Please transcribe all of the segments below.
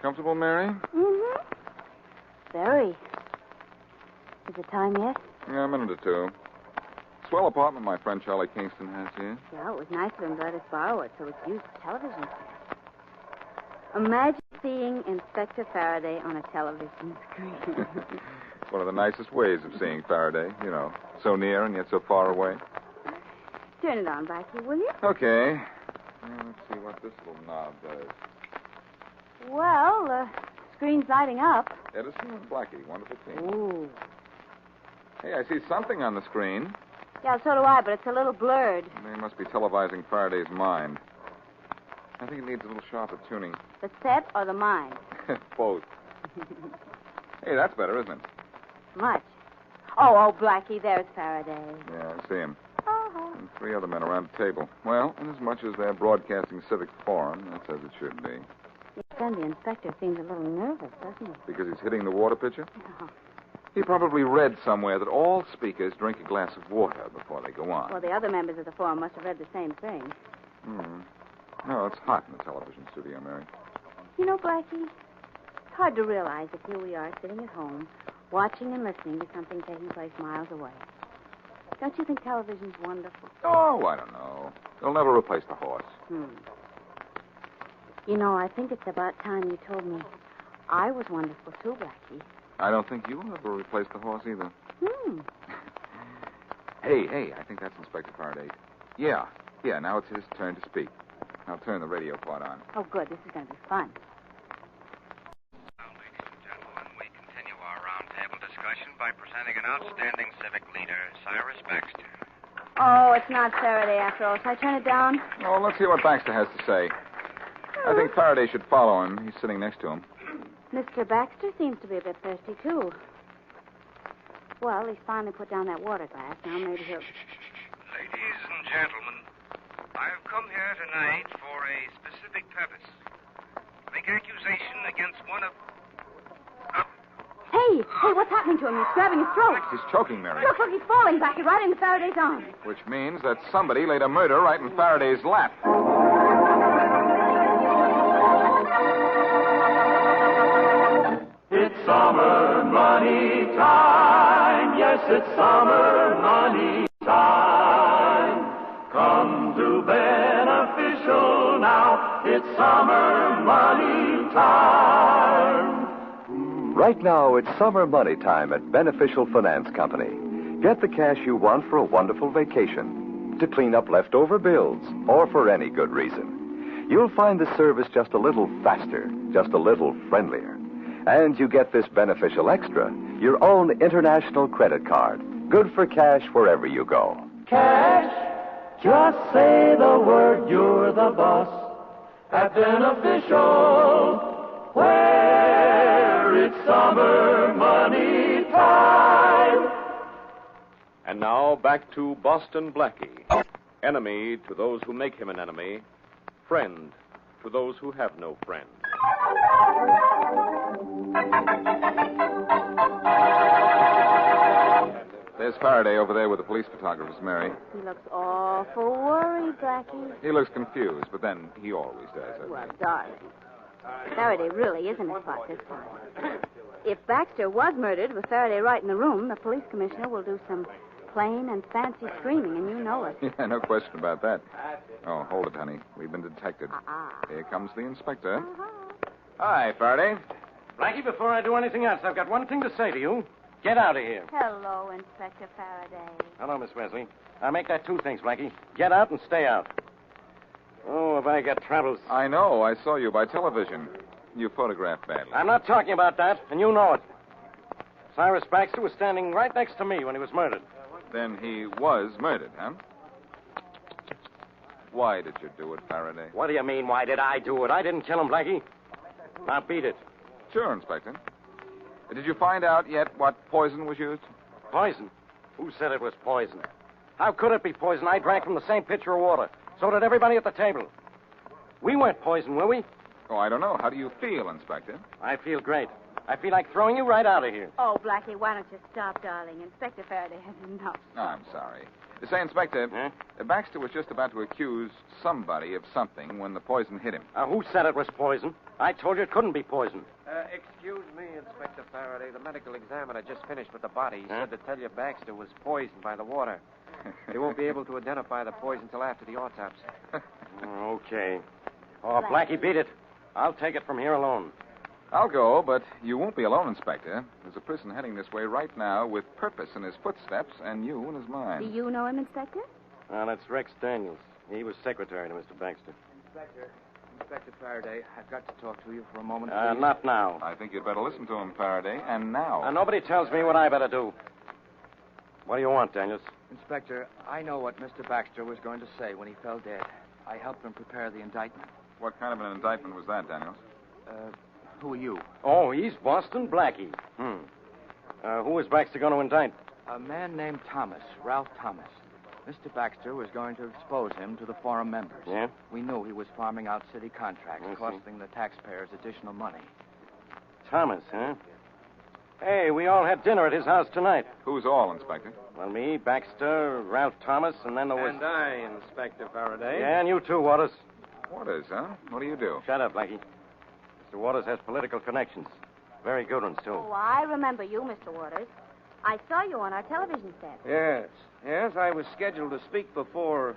Comfortable, Mary? Mm-hmm. Very. Is it time yet? Yeah, a minute or two. Swell apartment my friend Charlie Kingston has here. Yeah, it was nice of him to let us borrow it so we could use the television set. Imagine seeing Inspector Faraday on a television screen. One of the nicest ways of seeing Faraday, so near and yet so far away. Turn it on, Blackie, will you? Okay. Let's see what this little knob does. Well, the screen's lighting up. Edison and Blackie, wonderful team. Ooh. Hey, I see something on the screen. Yeah, so do I, but it's a little blurred. They must be televising Faraday's mind. I think it needs a little sharper tuning. The set or the mind? Both. Hey, that's better, isn't it? Much. Oh, Blackie, there's Faraday. Yeah, I see him. Uh-huh. And 3 other men around the table. Well, inasmuch as they're broadcasting civic forum, that's as it should be. Your friend, the inspector, seems a little nervous, doesn't he? Because he's hitting the water pitcher? No. He probably read somewhere that all speakers drink a glass of water before they go on. Well, the other members of the forum must have read the same thing. No, it's hot in the television studio, Mary. You know, Blackie, it's hard to realize that here we are sitting at home, watching and listening to something taking place miles away. Don't you think television's wonderful? Oh, I don't know. It'll never replace the horse. You know, I think it's about time you told me I was wonderful too, Blackie. I don't think you'll ever replace the horse either. Hmm. Hey, I think that's Inspector Faraday. Yeah, now it's his turn to speak. I'll turn the radio part on. Oh, good. This is going to be fun. Now, ladies and gentlemen, we continue our roundtable discussion by presenting an outstanding civic leader, Cyrus Baxter. Oh, it's not Faraday after all. Shall I turn it down? Oh, let's see what Baxter has to say. I think Faraday should follow him. He's sitting next to him. Mr. Baxter seems to be a bit thirsty, too. Well, he's finally put down that water glass. Now maybe he'll... Ladies and gentlemen, I've come here tonight for a specific purpose. To make accusation against one of... Hey, what's happening to him? He's grabbing his throat. He's choking, Mary. Look, he's falling back right into Faraday's arms. Which means that somebody laid a murder right in Faraday's lap. It's summer money time. Yes, it's summer money time. Come to Beneficial now. It's summer money time. Right now, it's summer money time at Beneficial Finance Company. Get the cash you want for a wonderful vacation, to clean up leftover bills, or for any good reason. You'll find the service just a little faster, just a little friendlier. And you get this beneficial extra, your own international credit card. Good for cash wherever you go. Cash, just say the word, you're the boss. At Beneficial, where it's summer money time. And now back to Boston Blackie. Enemy to those who make him an enemy. Friend to those who have no friend. There's Faraday over there with the police photographers, Mary. He looks awful worried, Blackie. He looks confused, but then he always does. Well, darling. Faraday really isn't a spot this time. If Baxter was murdered with Faraday right in the room, the police commissioner will do some plain and fancy screaming, and you know it. Yeah, no question about that. Oh, hold it, honey. We've been detected. Here comes the inspector. Hi, Faraday. Blackie, before I do anything else, I've got one thing to say to you. Get out of here. Hello, Inspector Faraday. Hello, Miss Wesley. I'll make that 2 things, Blackie. Get out and stay out. Oh, if I get troubles. I know. I saw you by television. You photographed badly. I'm not talking about that, and you know it. Cyrus Baxter was standing right next to me when he was murdered. Then he was murdered, huh? Why did you do it, Faraday? What do you mean, why did I do it? I didn't kill him, Blackie. Now beat it. Sure, Inspector. Did you find out yet what poison was used? Poison? Who said it was poison? How could it be poison? I drank from the same pitcher of water. So did everybody at the table. We weren't poisoned, were we? Oh, I don't know. How do you feel, Inspector? I feel great. I feel like throwing you right out of here. Oh, Blackie, why don't you stop, darling? Inspector Faraday has enough. Oh, I'm sorry. Say, Inspector, Baxter was just about to accuse somebody of something when the poison hit him. Who said it was poison? I told you it couldn't be poison. Excuse me, Inspector Faraday. The medical examiner just finished with the body. He said to tell you Baxter was poisoned by the water. They won't be able to identify the poison till after the autopsy. Okay. Oh, Blackie, beat it. I'll take it from here alone. I'll go, but you won't be alone, Inspector. There's a person heading this way right now with purpose in his footsteps and you in his mind. Do you know him, Inspector? That's Rex Daniels. He was secretary to Mr. Baxter. Inspector Faraday, I've got to talk to you for a moment, please. Not now. I think you'd better listen to him, Faraday, and now. Nobody tells me what I better do. What do you want, Daniels? Inspector, I know what Mr. Baxter was going to say when he fell dead. I helped him prepare the indictment. What kind of an indictment was that, Daniels? Who are you? Oh, he's Boston Blackie. Who is Baxter going to indict? A man named Thomas, Ralph Thomas. Mr. Baxter was going to expose him to the forum members. Yeah? We knew he was farming out city contracts, costing the taxpayers additional money. Thomas, huh? Hey, we all had dinner at his house tonight. Who's all, Inspector? Well, me, Baxter, Ralph Thomas, and then there was... And I, Inspector Faraday. Yeah, and you too, Waters. Waters, huh? What do you do? Shut up, Blackie. Mr. Waters has political connections. Very good ones, too. Oh, I remember you, Mr. Waters. I saw you on our television set. Yes, I was scheduled to speak before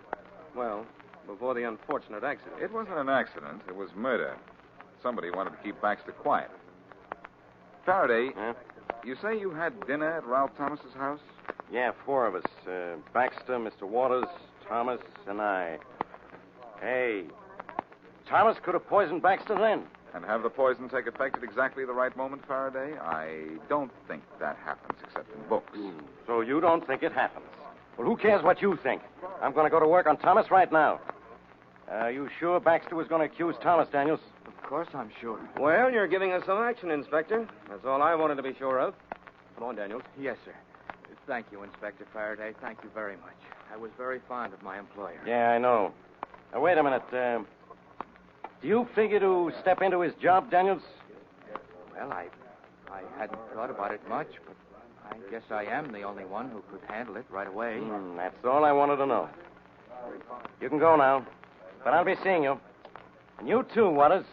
the unfortunate accident. It wasn't an accident. It was murder. Somebody wanted to keep Baxter quiet. Faraday, you say you had dinner at Ralph Thomas's house? Yeah, 4 of us. Baxter, Mr. Waters, Thomas, and I. Hey, Thomas could have poisoned Baxter then. And have the poison take effect at exactly the right moment, Faraday? I don't think that happens except in books. So you don't think it happens? Well, who cares what you think? I'm going to go to work on Thomas right now. You sure Baxter was going to accuse Thomas, Daniels? Of course I'm sure. Well, you're giving us some action, Inspector. That's all I wanted to be sure of. Come on, Daniels. Yes, sir. Thank you, Inspector Faraday. Thank you very much. I was very fond of my employer. Yeah, I know. Now, wait a minute. Do you figure to step into his job, Daniels? Well, I hadn't thought about it much, but I guess I am the only one who could handle it right away. That's all I wanted to know. You can go now, but I'll be seeing you. And you too, Waters.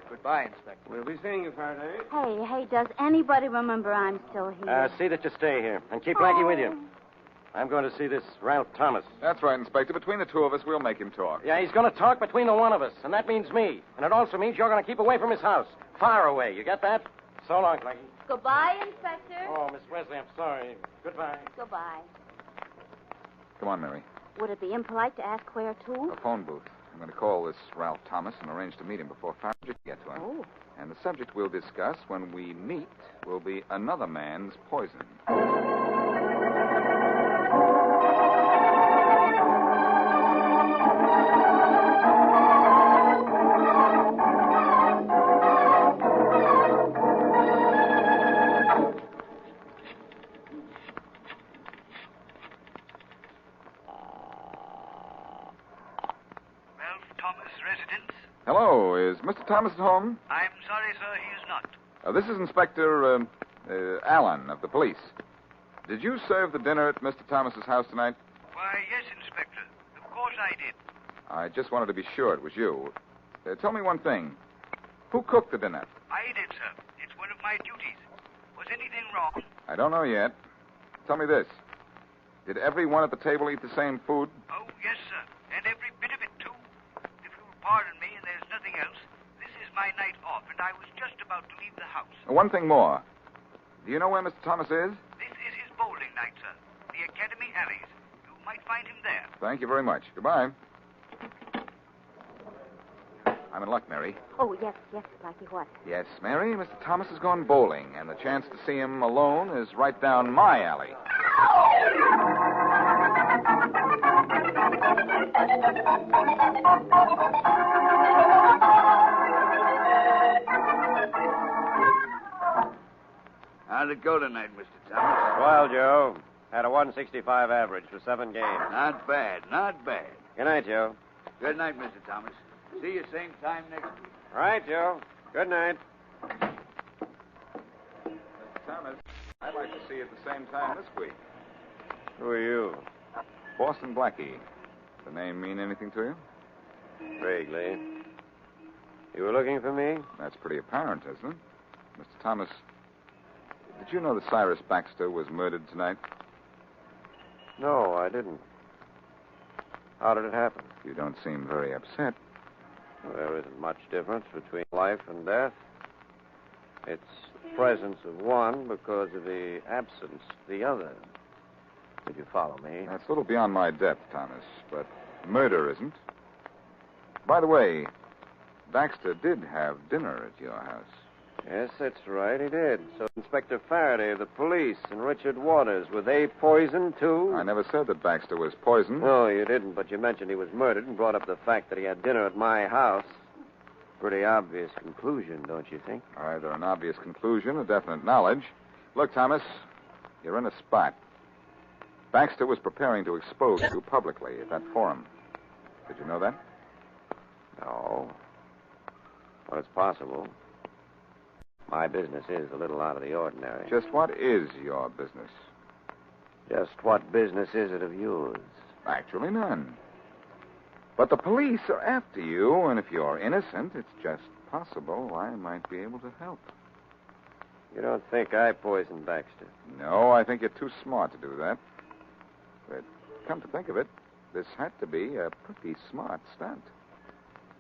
Goodbye, Inspector. We'll be seeing you, Faraday. Hey, does anybody remember I'm still here? See that you stay here, and keep Blackie with you. I'm going to see this Ralph Thomas. That's right, Inspector. Between the two of us, we'll make him talk. Yeah, he's going to talk between the one of us, and that means me. And it also means you're going to keep away from his house. Far away. You get that? So long, Blackie. Goodbye, Inspector. Oh, Miss Wesley, I'm sorry. Goodbye. Goodbye. Come on, Mary. Would it be impolite to ask where to? A phone booth. I'm going to call this Ralph Thomas and arrange to meet him before Faraday gets to him. Oh. And the subject we'll discuss when we meet will be another man's poison. Hello, is Mr. Thomas at home? I'm sorry, sir, he is not. This is Inspector Allen of the police. Did you serve the dinner at Mr. Thomas's house tonight? Why, yes, Inspector. Of course I did. I just wanted to be sure it was you. Tell me one thing. Who cooked the dinner? I did, sir. It's one of my duties. Was anything wrong? I don't know yet. Tell me this. Did everyone at the table eat the same food? Oh, yes, sir. And every bit of it, too. If you'll pardon me and there's nothing else, this is my night off, and I was just about to leave the house. One thing more. Do you know where Mr. Thomas is? This is his bowling night, sir. The Academy Alleys. You might find him there. Thank you very much. Goodbye. I'm in luck, Mary. Oh, yes, Blackie, what? Yes, Mary, Mr. Thomas has gone bowling, and the chance to see him alone is right down my alley. How'd it go tonight, Mr. Thomas? Well, Joe. Had a 165 average for 7 games. Not bad, not bad. Good night, Joe. Good night, Mr. Thomas. See you same time next week. All right, Joe. Good night. Mr. Thomas, I'd like to see you at the same time this week. Who are you? Boston Blackie. The name mean anything to you? Vaguely. You were looking for me? That's pretty apparent, isn't it? Mr. Thomas, did you know that Cyrus Baxter was murdered tonight? No, I didn't. How did it happen? You don't seem very upset. There isn't much difference between life and death. It's the presence of one because of the absence of the other. Did you follow me? That's a little beyond my depth, Thomas, but murder isn't. By the way, Baxter did have dinner at your house. Yes, that's right, he did. So Inspector Faraday, the police, and Richard Waters, were they poisoned, too? I never said that Baxter was poisoned. No, you didn't, but you mentioned he was murdered and brought up the fact that he had dinner at my house. Pretty obvious conclusion, don't you think? Either an obvious conclusion or definite knowledge. Look, Thomas, you're in a spot. Baxter was preparing to expose you publicly at that forum. Did you know that? No. Well, it's possible. My business is a little out of the ordinary. Just what is your business? Just what business is it of yours? Actually, none. But the police are after you, and if you're innocent, it's just possible I might be able to help. You don't think I poisoned Baxter? No, I think you're too smart to do that. But come to think of it, this had to be a pretty smart stunt.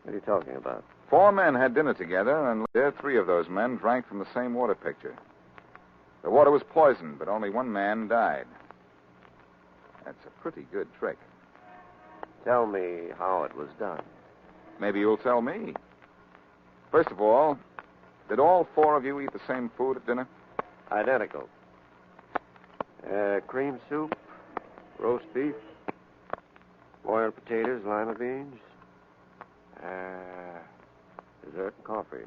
What are you talking about? 4 men had dinner together, and there 3 of those men drank from the same water pitcher. The water was poisoned, but only 1 man died. That's a pretty good trick. Tell me how it was done. Maybe you'll tell me. First of all, did all 4 of you eat the same food at dinner? Identical. Cream soup, roast beef, boiled potatoes, lima beans, dessert and coffee.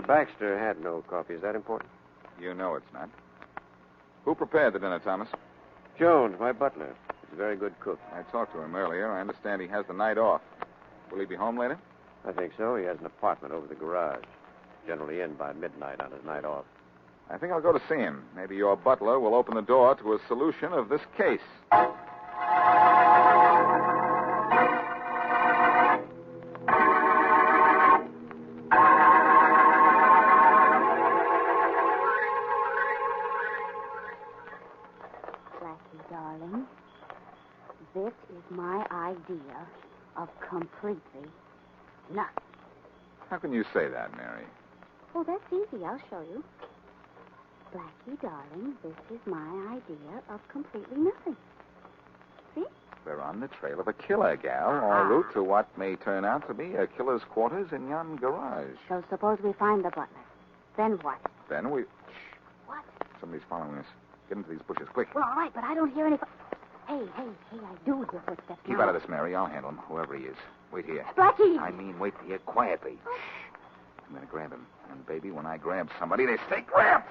Baxter had no coffee. Is that important? You know it's not. Who prepared the dinner, Thomas? Jones, my butler. He's a very good cook. I talked to him earlier. I understand he has the night off. Will he be home later? I think so. He has an apartment over the garage. Generally in by midnight on his night off. I think I'll go to see him. Maybe your butler will open the door to a solution of this case. Blackie, darling, this is my idea of completely nothing. How can you say that, Mary? Oh, that's easy. I'll show you. Blackie, darling, this is my idea of completely nothing. See? We're on the trail of a killer, gal, en route to what may turn out to be a killer's quarters in yon garage. So suppose we find the butler. Then what? Then we... What? Somebody's following us. Get into these bushes, quick. Well, all right, but I don't hear any... Hey, I do hear footsteps Keep now. out of this, Mary. I'll handle him, whoever he is. Wait here. Blackie! I mean, wait here quietly. Shh. I'm going to grab him. And, baby, when I grab somebody, they stay grabbed.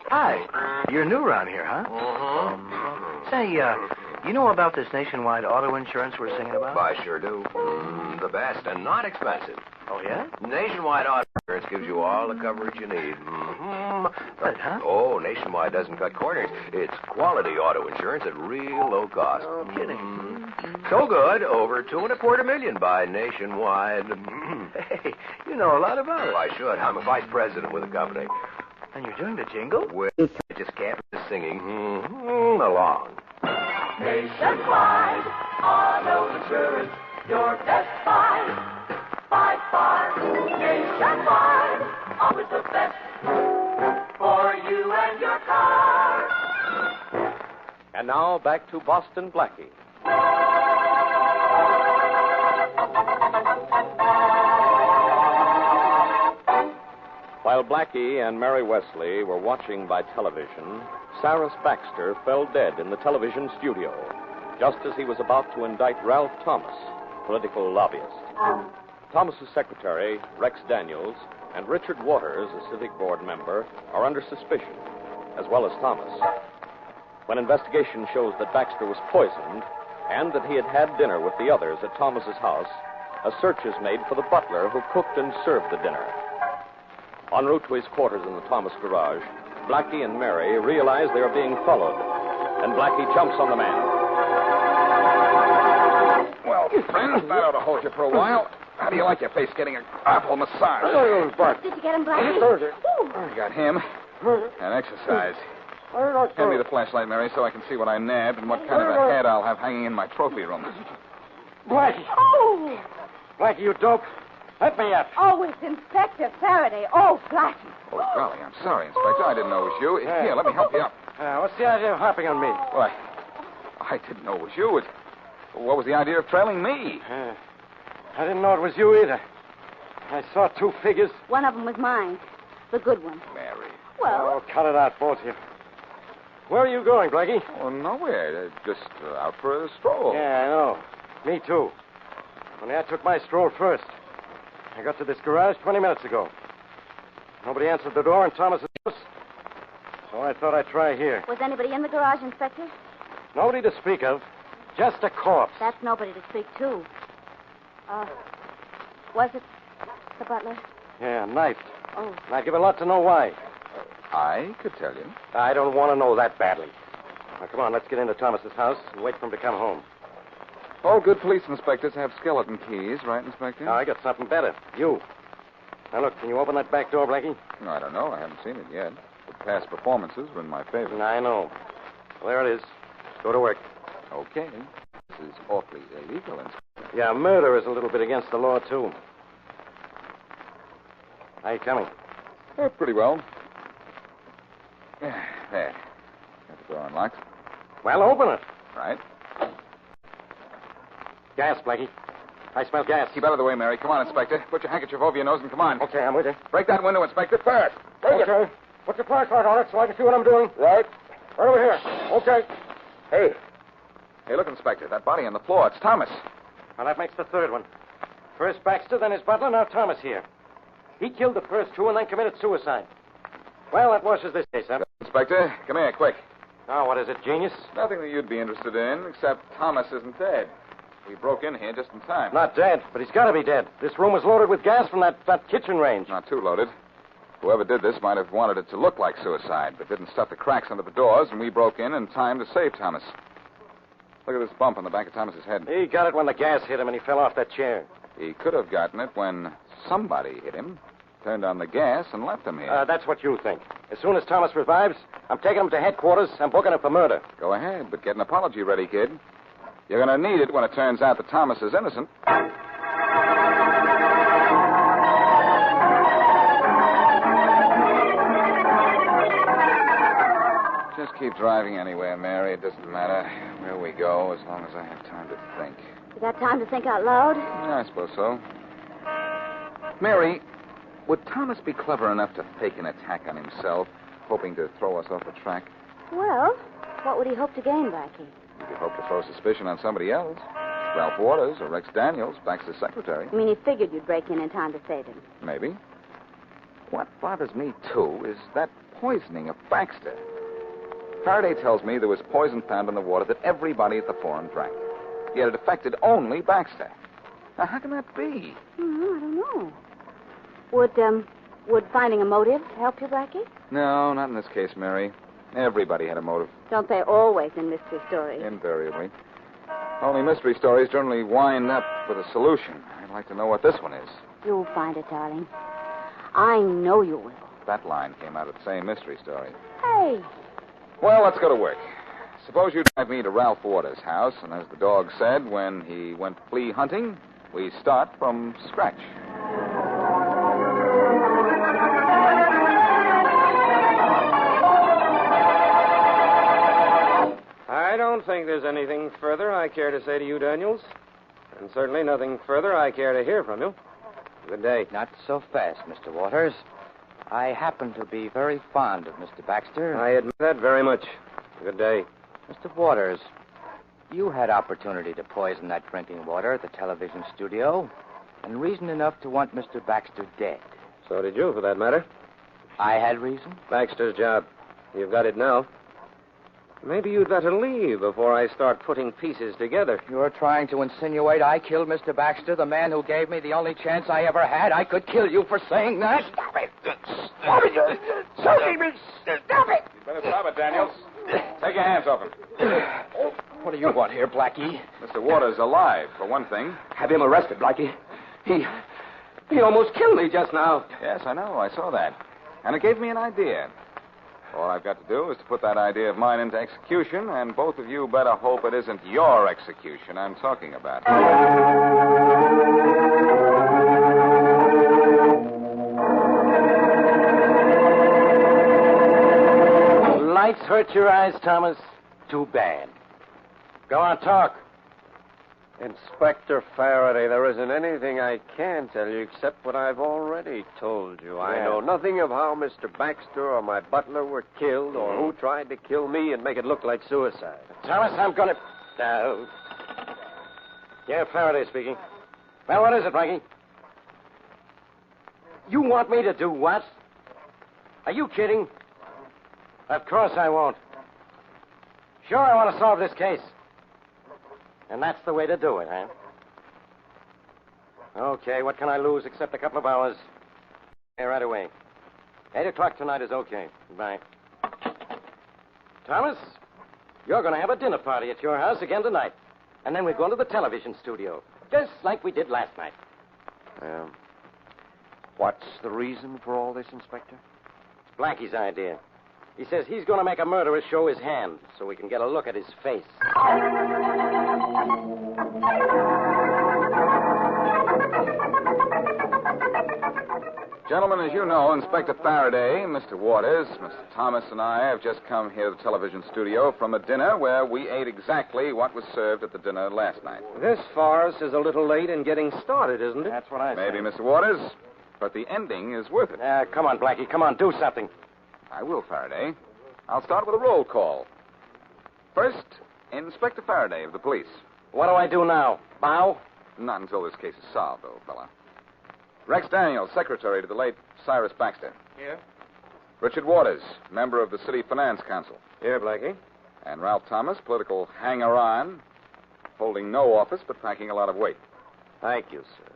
Hi. You're new around here, huh? Mm-hmm. Say, you know about this nationwide auto insurance we're singing about? I sure do. The best and not expensive. Oh, yeah? Nationwide auto insurance gives you all the coverage you need. Good, huh? Oh, Nationwide doesn't cut corners. It's quality auto insurance at real low cost. No kidding. So good, over $2.25 million by Nationwide. Hey, you know a lot about it. I should. I'm a vice president with the company. And you're doing the jingle? Well, I just can't resist singing along. Nationwide auto insurance, your best buy by far. Nationwide, always the best for you and your car. And now back to Boston Blackie. While Blackie and Mary Wesley were watching by television, Cyrus Baxter fell dead in the television studio, just as he was about to indict Ralph Thomas, political lobbyist. Thomas's secretary, Rex Daniels, and Richard Waters, a civic board member, are under suspicion, as well as Thomas. When investigation shows that Baxter was poisoned and that he had had dinner with the others at Thomas's house, a search is made for the butler who cooked and served the dinner. En route to his quarters in the Thomas garage, Blackie and Mary realize they are being followed, and Blackie jumps on the man. Well, friends, that ought to hold you for a while. How do you like your face getting an apple massage? Did you get him, Blackie? I got him. And exercise. Hand me the flashlight, Mary, so I can see what I nabbed and what kind of a head I'll have hanging in my trophy room. Blackie. Oh! Blackie, you dope. Let me up. Oh, it's Inspector Faraday. Oh, Blackie. Oh, golly, I'm sorry, Inspector. I didn't know it was you. Here, let me help you up. What's the idea of hopping on me? Well, I didn't know it was you. What was the idea of trailing me? I didn't know it was you either. I saw two figures. One of them was mine. The good one. Mary. Well... Oh, cut it out, both of you. Where are you going, Blackie? Oh, nowhere. Just out for a stroll. Yeah, I know. Me too. Only I took my stroll first. I got to this garage 20 minutes ago. Nobody answered the door in Thomas's house, so I thought I'd try here. Was anybody in the garage, Inspector? Nobody to speak of. Just a corpse. That's nobody to speak to. Was it the butler? Yeah, knifed. Oh. And I'd give a lot to know why. I could tell you. I don't want to know that badly. Now, come on, let's get into Thomas's house and wait for him to come home. All good police inspectors have skeleton keys, right, Inspector? Now, I got something better. You. Now, look, can you open that back door, Blackie? No, I don't know. I haven't seen it yet. But past performances were in my favor. I know. Well, there it is. Go to work. Okay. This is awfully illegal, Inspector. Yeah, murder is a little bit against the law, too. How you coming? Pretty well. There. Got the door unlocked. Well, open it. Right. Gas, Blackie. I smell gas. Keep out of the way, Mary. Come on, Inspector. Put your handkerchief over your nose and come on. Okay, I'm with you. Break that window, Inspector. Fast. Break it. Okay. Put your flashlight on it so I can see what I'm doing. Right. Right over here. Okay. Hey. Hey, look, Inspector. That body on the floor. It's Thomas. Well, that makes the third one. First Baxter, then his butler, now Thomas here. He killed the first two and then committed suicide. Well, that washes this case, huh? Inspector, come here, quick. Now, what is it, genius? Nothing that you'd be interested in, except Thomas isn't dead. We broke in here just in time. Not dead, but he's got to be dead. This room was loaded with gas from that kitchen range. Not too loaded. Whoever did this might have wanted it to look like suicide, but didn't stuff the cracks under the doors, and we broke in time to save Thomas. Look at this bump on the back of Thomas's head. He got it when the gas hit him and he fell off that chair. He could have gotten it when somebody hit him, turned on the gas, and left him here. That's what you think. As soon as Thomas revives, I'm taking him to headquarters and booking him for murder. Go ahead, but get an apology ready, kid. You're going to need it when it turns out that Thomas is innocent. Just keep driving anywhere, Mary. It doesn't matter where we go as long as I have time to think. You got time to think out loud? Yeah, I suppose so. Mary, would Thomas be clever enough to fake an attack on himself, hoping to throw us off the track? Well, what would he hope to gain, Blackie? He could hope to throw suspicion on somebody else. Ralph Waters or Rex Daniels, Baxter's secretary. I mean, he figured you'd break in time to save him. Maybe. What bothers me, too, is that poisoning of Baxter. Faraday tells me there was poison found in the water that everybody at the forum drank. Yet it affected only Baxter. Now, how can that be? I don't know. Would finding a motive help you, Blackie? No, not in this case, Mary. Everybody had a motive. Don't they always in mystery stories? Invariably. Only mystery stories generally wind up with a solution. I'd like to know what this one is. You'll find it, darling. I know you will. That line came out of the same mystery story. Hey. Well, let's go to work. Suppose you drive me to Ralph Waters' house, and as the dog said when he went flea hunting, we start from scratch. I don't think there's anything further I care to say to you, Daniels. And certainly nothing further I care to hear from you. Good day. Not so fast, Mr. Waters. I happen to be very fond of Mr. Baxter. I admit that very much. Good day. Mr. Waters, you had opportunity to poison that drinking water at the television studio, and reason enough to want Mr. Baxter dead. So did you, for that matter. I had reason? Baxter's job. You've got it now. Maybe you'd better leave before I start putting pieces together. You're trying to insinuate I killed Mr. Baxter, the man who gave me the only chance I ever had. I could kill you for saying that. Stop it. Stop it. Stop it. You better stop it, Daniels. Take your hands off him. What do you want here, Blackie? Mr. Waters alive, for one thing. Have him arrested, Blackie. He almost killed me just now. Yes, I know. I saw that. And it gave me an idea. All I've got to do is to put that idea of mine into execution, and both of you better hope it isn't your execution I'm talking about. Lights hurt your eyes, Thomas? Too bad. Go on, talk. Inspector Faraday, there isn't anything I can tell you except what I've already told you. I know nothing of how Mr. Baxter or my butler were killed or who tried to kill me and make it look like suicide. Thomas, I'm going to... Yeah, Faraday speaking. Well, what is it, Blackie? You want me to do what? Are you kidding? Of course I won't. Sure, I want to solve this case. And that's the way to do it, huh? Okay, what can I lose except a couple of hours? Hey, right away. 8 o'clock tonight is okay. Bye. Thomas, you're going to have a dinner party at your house again tonight. And then we're going to the television studio, just like we did last night. What's the reason for all this, Inspector? It's Blackie's idea. He says he's going to make a murderer show his hand so we can get a look at his face. Gentlemen, as you know, Inspector Faraday, Mr. Waters, Mr. Thomas, and I have just come here to the television studio from a dinner where we ate exactly what was served at the dinner last night. This farce is a little late in getting started, isn't it? That's what I Maybe, Mr. Waters, but the ending is worth it. Come on, Blackie. Come on, do something. I will, Faraday. I'll start with a roll call. First, Inspector Faraday of the police. What do I do now? Bow? Not until this case is solved, old fella. Rex Daniels, secretary to the late Cyrus Baxter. Here. Richard Waters, member of the City Finance Council. Here, Blackie. And Ralph Thomas, political hanger-on, holding no office but packing a lot of weight. Thank you, sir.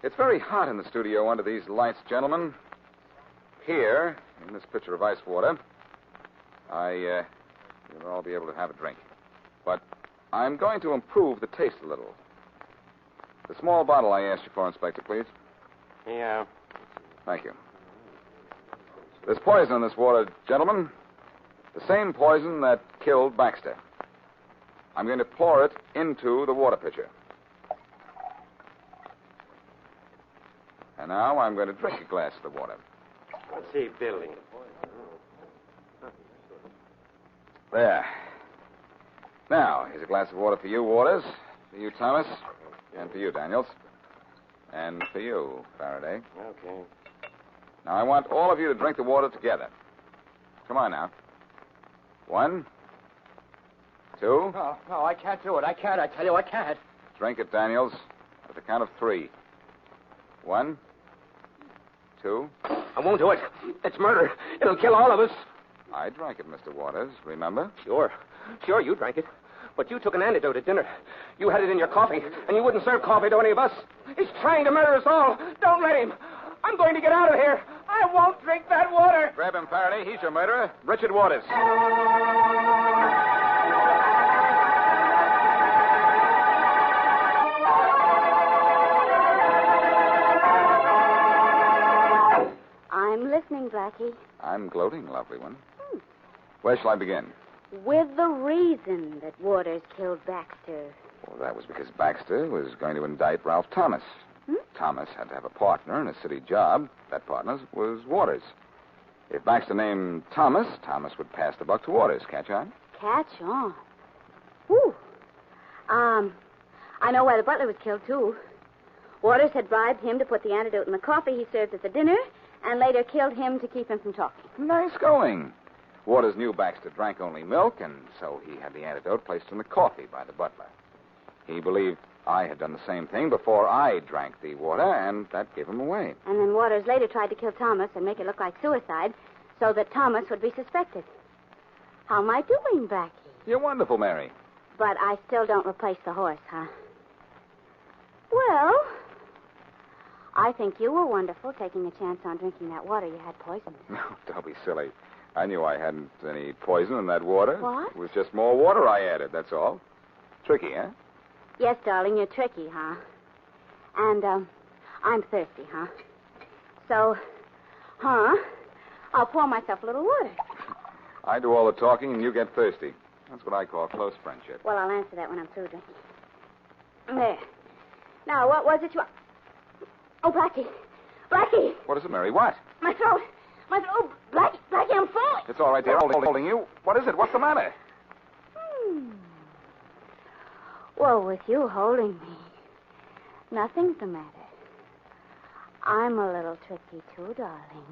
It's very hot in the studio under these lights, gentlemen. Here, in this pitcher of ice water, you'll all be able to have a drink. But I'm going to improve the taste a little. The small bottle I asked you for, Inspector, please. Yeah. Thank you. There's poison in this water, gentlemen. The same poison that killed Baxter. I'm going to pour it into the water pitcher. And now I'm going to drink a glass of the water. Let's see, Billy. There. Now, here's a glass of water for you, Waters. For you, Thomas. And for you, Daniels. And for you, Faraday. Okay. Now, I want all of you to drink the water together. Come on now. 1, 2. No, I can't do it. I can't. I tell you, I can't. Drink it, Daniels. At the count of 3. 1, 2. I won't do it. It's murder. It'll kill all of us. I drank it, Mr. Waters. Remember? Sure, you drank it. But you took an antidote at dinner. You had it in your coffee, and you wouldn't serve coffee to any of us. He's trying to murder us all. Don't let him. I'm going to get out of here. I won't drink that water. Grab him, Faraday. He's your murderer. Richard Waters. I'm listening, Blackie. I'm gloating, lovely one. Where shall I begin? With the reason that Waters killed Baxter. Well, that was because Baxter was going to indict Ralph Thomas. Thomas had to have a partner in a city job. That partner was Waters. If Baxter named Thomas, Thomas would pass the buck to Waters. Catch on? Catch on. Whew. I know why the butler was killed, too. Waters had bribed him to put the antidote in the coffee he served at the dinner, and later killed him to keep him from talking. Nice going. Waters knew Baxter drank only milk, and so he had the antidote placed in the coffee by the butler. He believed I had done the same thing before I drank the water, and that gave him away. And then Waters later tried to kill Thomas and make it look like suicide so that Thomas would be suspected. How am I doing, Blackie? You're wonderful, Mary. But I still don't replace the horse, huh? Well, I think you were wonderful taking a chance on drinking that water you had poisoned. No, don't be silly. I knew I hadn't any poison in that water. What? It was just more water I added, that's all. Tricky, huh? Yes, darling, you're tricky, huh? And, I'm thirsty, huh? So, I'll pour myself a little water. I do all the talking and you get thirsty. That's what I call close friendship. Well, I'll answer that when I'm through drinking. There. Now, what was it you... Oh, Blackie. Blackie! What is it, Mary? What? My throat. Oh, Blackie, I'm falling. It's all right, dear. Holding you. What is it? What's the matter? Well, with you holding me, nothing's the matter. I'm a little tricky, too, darling.